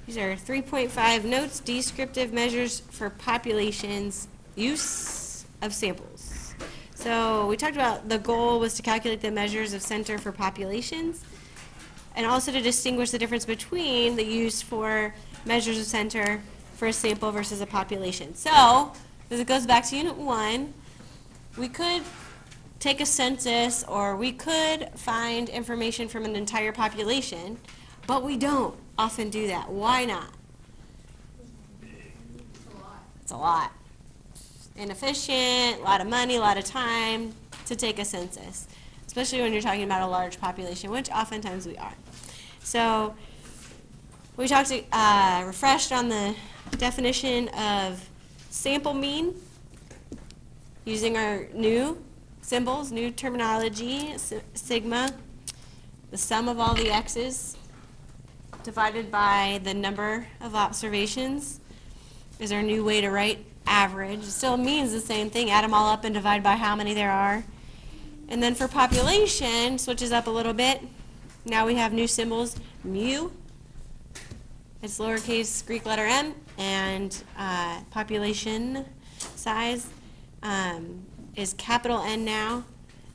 These are 3.5 notes, descriptive measures for populations, use of samples. So we talked about the goal was to calculate the measures of center for populations and also to distinguish the difference between the use for measures of center for a sample versus a population. So, as it goes back to Unit 1, we could take a census or we could find information from an entire population, but we don't often do that. Why not? It's a lot. Inefficient, a lot of money, a lot of time to take a census, especially when you're talking about a large population, which oftentimes we are. So we refreshed on the definition of sample mean using our new symbols, new terminology, sigma, the sum of all the x's divided by the number of observations is our new way to write average. It still means the same thing, add them all up and divide by how many there are. And then for population, switches up a little bit. Now we have new symbols, mu, it's lowercase Greek letter m, and population size is capital N now.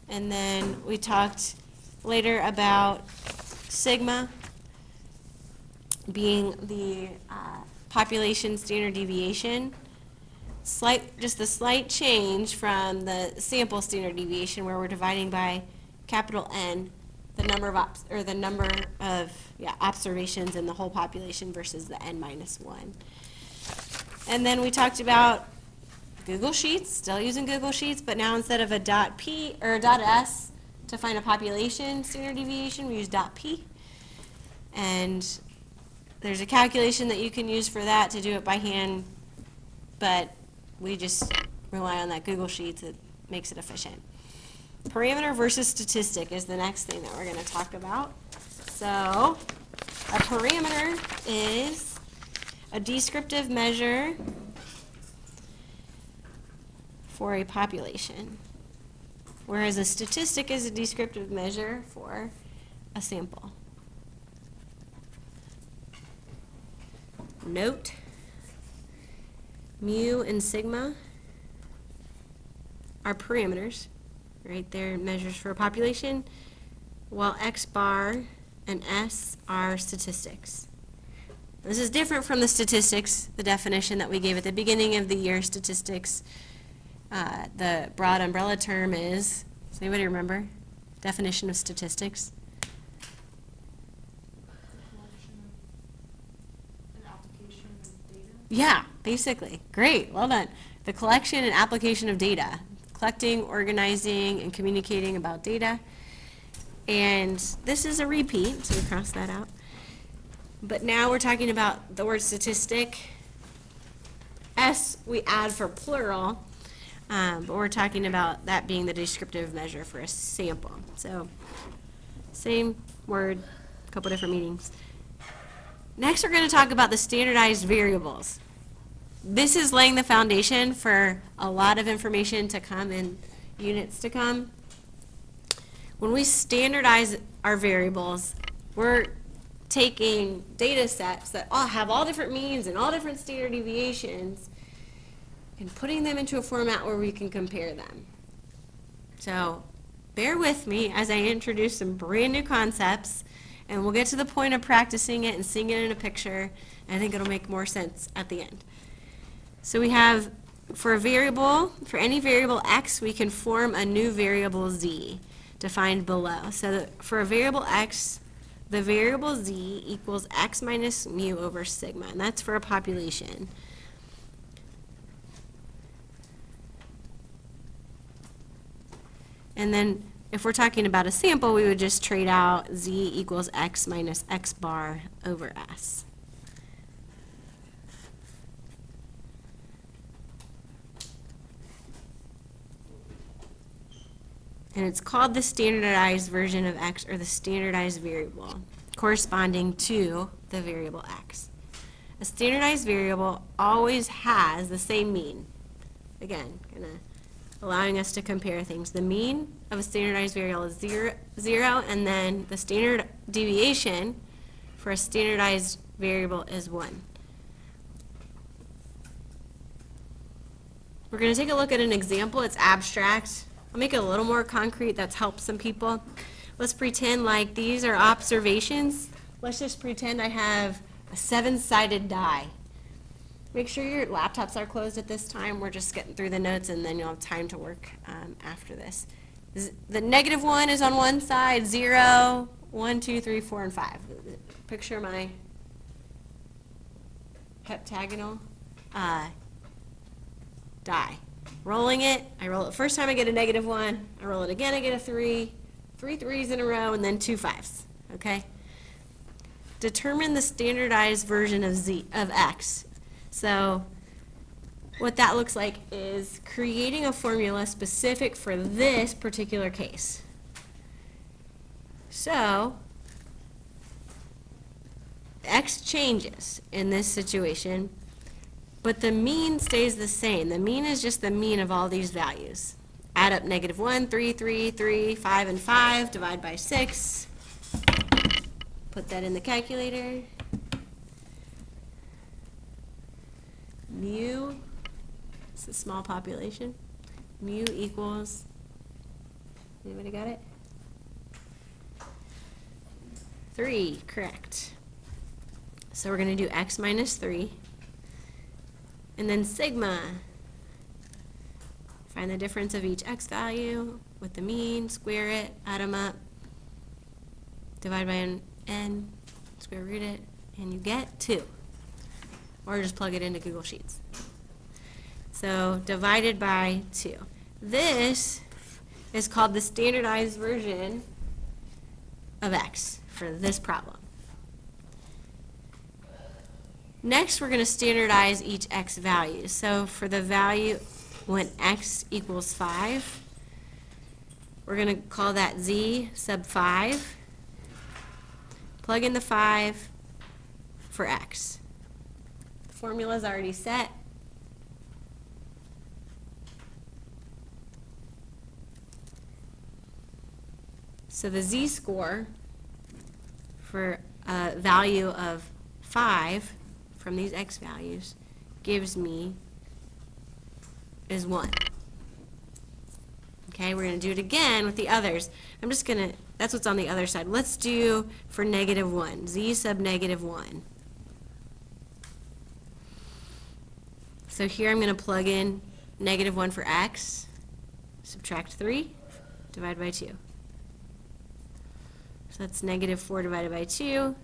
And then we talked later about sigma being the population standard deviation. Just a slight change from the sample standard deviation where we're dividing by capital N the number of observations in the whole population versus the n minus 1. And then we talked about Google Sheets, still using Google Sheets, but now instead of a .p or a .s to find a population standard deviation, we use .p. And there's a calculation that you can use for that to do it by hand, but we just rely on that Google Sheets. It makes it efficient. Parameter versus statistic is the next thing that we're going to talk about. So a parameter is a descriptive measure for a population, whereas a statistic is a descriptive measure for a sample. Note, mu and sigma are parameters, right? They're measures for a population, while x bar and s are statistics. This is different from the statistics, the definition that we gave at the beginning of the year, statistics. The broad umbrella term is, does anybody remember? Definition of statistics? Yeah, basically. Great, well done. The collection and application of data. Collecting, organizing, and communicating about data. And this is a repeat, so we cross that out. But now we're talking about the word statistic. S we add for plural, but we're talking about that being the descriptive measure for a sample. So same word, a couple different meanings. Next, we're going to talk about the standardized variables. This is laying the foundation for a lot of information to come in units to come. When we standardize our variables, we're taking data sets that all have all different means and all different standard deviations and putting them into a format where we can compare them. So bear with me as I introduce some brand new concepts, and we'll get to the point of practicing it and seeing it in a picture, and I think it'll make more sense at the end. So we have, for a variable, for any variable x, we can form a new variable z defined below. So for a variable x, the variable z equals x minus mu over sigma, and that's for a population. And then if we're talking about a sample, we would just trade out z equals x minus x bar over s. And it's called the standardized version of x, or the standardized variable, corresponding to the variable x. A standardized variable always has the same mean. Again, allowing us to compare things. The mean of a standardized variable is zero, and then the standard deviation for a standardized variable is 1. We're going to take a look at an example. It's abstract. I'll make it a little more concrete. That's helped some people. Let's pretend like these are observations. Let's just pretend I have a 7-sided die. Make sure your laptops are closed at this time. We're just getting through the notes, and then you'll have time to work after this. The -1 is on one side, 0, 1, 2, 3, 4, and 5. Picture my heptagonal die. Rolling it, I roll it first time I get a -1, I roll it again, I get a 3, 3 3s in a row, and then 2 5s, okay? Determine the standardized version of X. So what that looks like is creating a formula specific for this particular case. So X changes in this situation, but the mean stays the same. The mean is just the mean of all these values. Add up -1, 3, 3, 3, 5, and 5, divide by 6. Put that in the calculator. Mu, it's a small population. Mu equals, anybody got it? 3, correct. So we're going to do X minus 3. And then sigma, find the difference of each X value with the mean, square it, add them up, divide by n, square root it, and you get 2. Or just plug it into Google Sheets. So divided by 2. This is called the standardized version of X for this problem. Next, we're going to standardize each X value. So for the value when X equals 5, we're going to call that Z sub 5. Plug in the 5 for X. The formula is already set. So the Z-score for a value of 5 from these X values gives me is 1. Okay, we're going to do it again with the others. I'm just going to, that's what's on the other side. Let's do for -1, Z sub -1. So here I'm going to plug in -1 for X, subtract 3, divide by 2. So that's -4 divided by 2,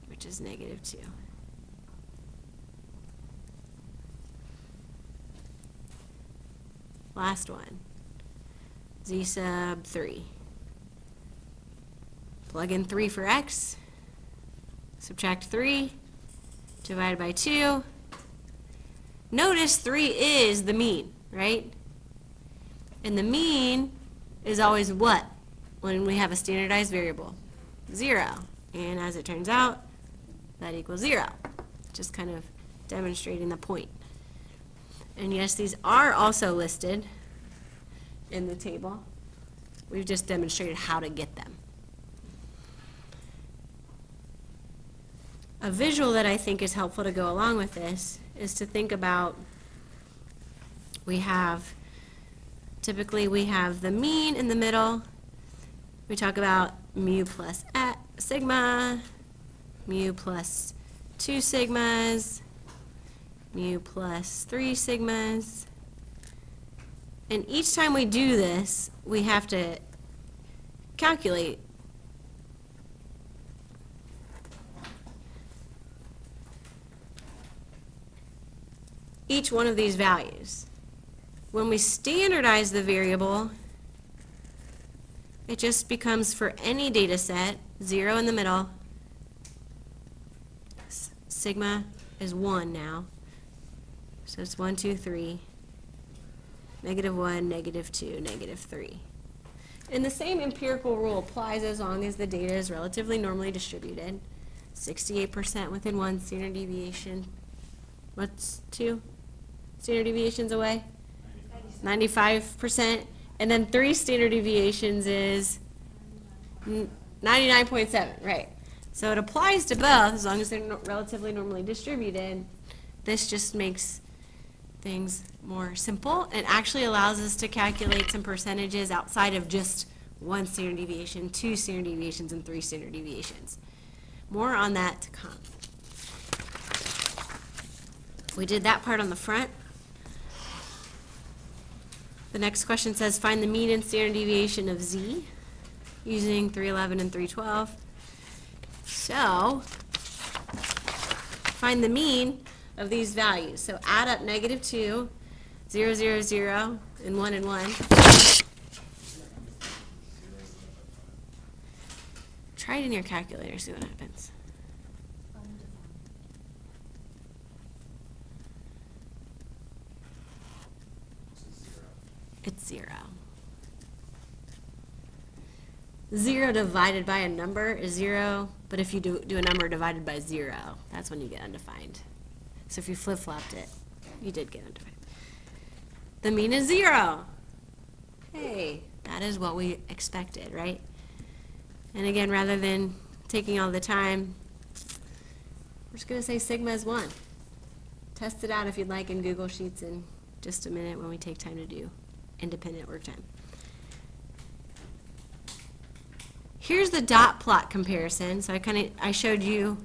which is -2. Last one, Z sub 3. Plug in 3 for X, subtract 3, divided by 2. Notice 3 is the mean, right? And the mean is always what when we have a standardized variable? 0. And as it turns out, that equals 0. Just kind of demonstrating the point. And yes, these are also listed in the table. We've just demonstrated how to get them. A visual that I think is helpful to go along with this is to think about, typically we have the mean in the middle. We talk about mu plus sigma, mu plus 2 sigmas, mu plus 3 sigmas. And each time we do this, we have to calculate each one of these values. When we standardize the variable, it just becomes for any data set, 0 in the middle. Sigma is 1 now. So it's 1, 2, 3, -1, -2, -3. And the same empirical rule applies as long as the data is relatively normally distributed. 68% within 1 standard deviation. What's 2 standard deviations away? 95%. And then 3 standard deviations is 99.7, right? So it applies to both as long as they're relatively normally distributed. This just makes things more simple and actually allows us to calculate some percentages outside of just 1 standard deviation, 2 standard deviations, and 3 standard deviations. More on that to come. We did that part on the front. The next question says, find the mean and standard deviation of z using 311 and 312. So, find the mean of these values. So add up -2, 0, 0, 0, and 1 and 1. Try it in your calculator, see what happens. It's 0. 0 divided by a number is 0, but if you do a number divided by 0, that's when you get undefined. So if you flip-flopped it, you did get undefined. The mean is 0. Hey, that is what we expected, right? And again, rather than taking all the time, we're just going to say sigma is 1. Test it out if you'd like in Google Sheets in just a minute when we take time to do independent work time. Here's the dot plot comparison. So I showed you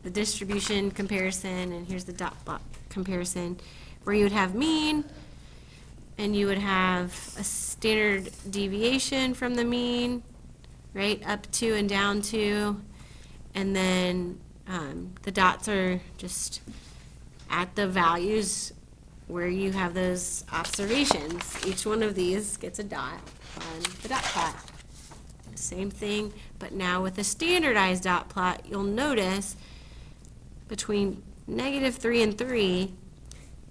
the distribution comparison, and here's the dot plot comparison, where you would have mean, and you would have a standard deviation from the mean, right, up to and down to, and then the dots are just at the values where you have those observations. Each one of these gets a dot on the dot plot. Same thing, but now with a standardized dot plot, you'll notice between -3 and 3,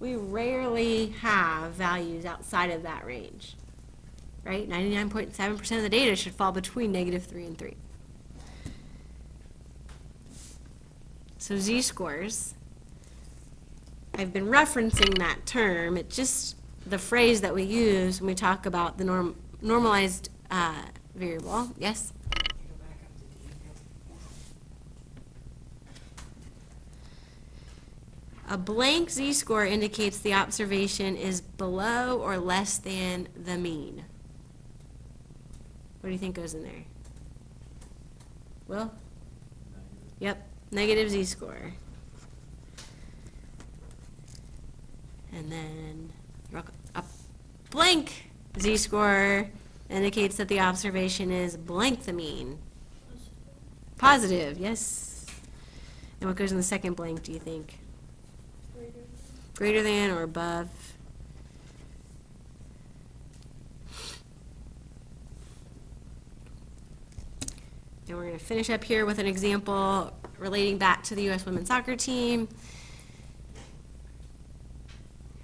we rarely have values outside of that range, right? 99.7% of the data should fall between -3 and 3. So z-scores, I've been referencing that term. It's just the phrase that we use when we talk about the normalized variable. Yes? A blank z-score indicates the observation is below or less than the mean. What do you think goes in there? Will? Yep, negative z-score. And then a blank z-score indicates that the observation is blank the mean. Positive, yes. And what goes in the second blank, do you think? Greater than or above? And we're going to finish up here with an example relating back to the U.S. women's soccer team.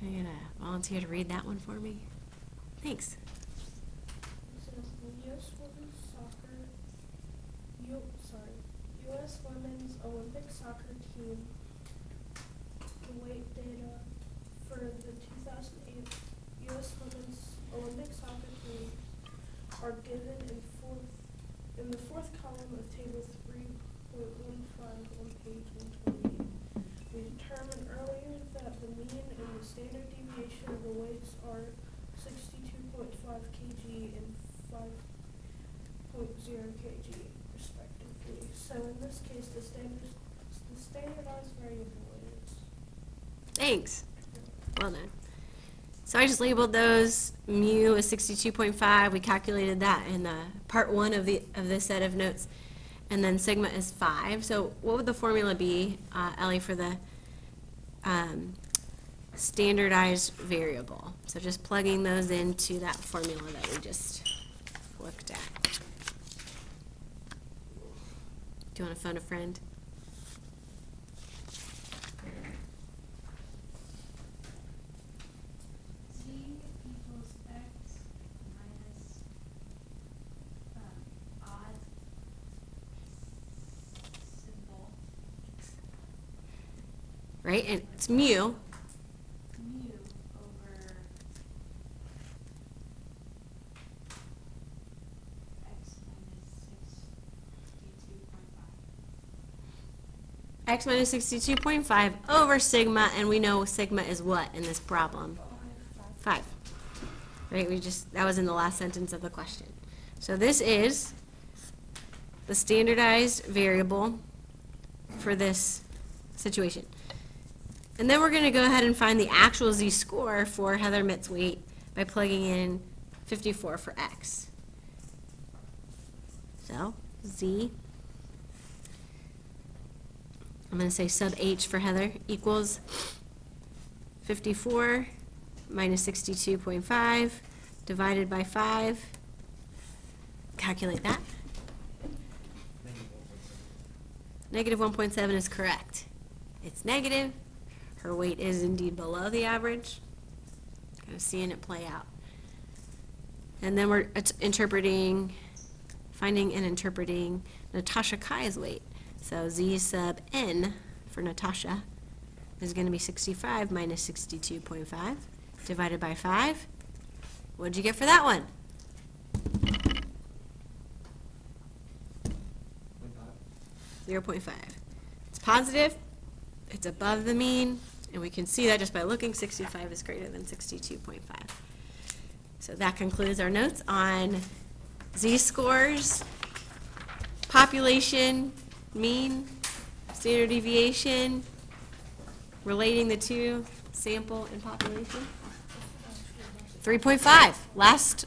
Are you going to volunteer to read that one for me? Thanks. U.S. Women's Olympic Soccer Team, the weight data for the 2008 U.S. Women's Olympic Soccer Team are given in the fourth column of table 3.15 on page 128. We determined earlier that the mean and the standard deviation of the weights are 62.5 kg and 5.0 kg respectively. So in this case, the standardized variable is. Thanks. Well done. So I just labeled those. Mu is 62.5. We calculated that in part 1 of this set of notes. And then sigma is 5. So what would the formula be, Ellie, for the standardized variable? So just plugging those into that formula that we just looked at. Do you want to phone a friend? Z equals X minus odd symbol. Right, and it's mu. Mu over X minus 6 x minus 62.5 over sigma, and we know sigma is what in this problem? 5. Right, that was in the last sentence of the question. So this is the standardized variable for this situation. And then we're going to go ahead and find the actual z-score for Heather Mitt's weight by plugging in 54 for x. So, z, I'm going to say sub h for Heather, equals 54 minus 62.5 divided by 5. Calculate that. Negative 1.7 is correct. It's negative. Her weight is indeed below the average. Kind of seeing it play out. And then we're finding and interpreting Natasha Kai's weight. So z sub n for Natasha is going to be 65 minus 62.5 divided by 5. What did you get for that one? 0.5. It's positive, it's above the mean, and we can see that just by looking. 65 is greater than 62.5. So that concludes our notes on z-scores, population, mean, standard deviation, relating the two, sample and population. 3.5, last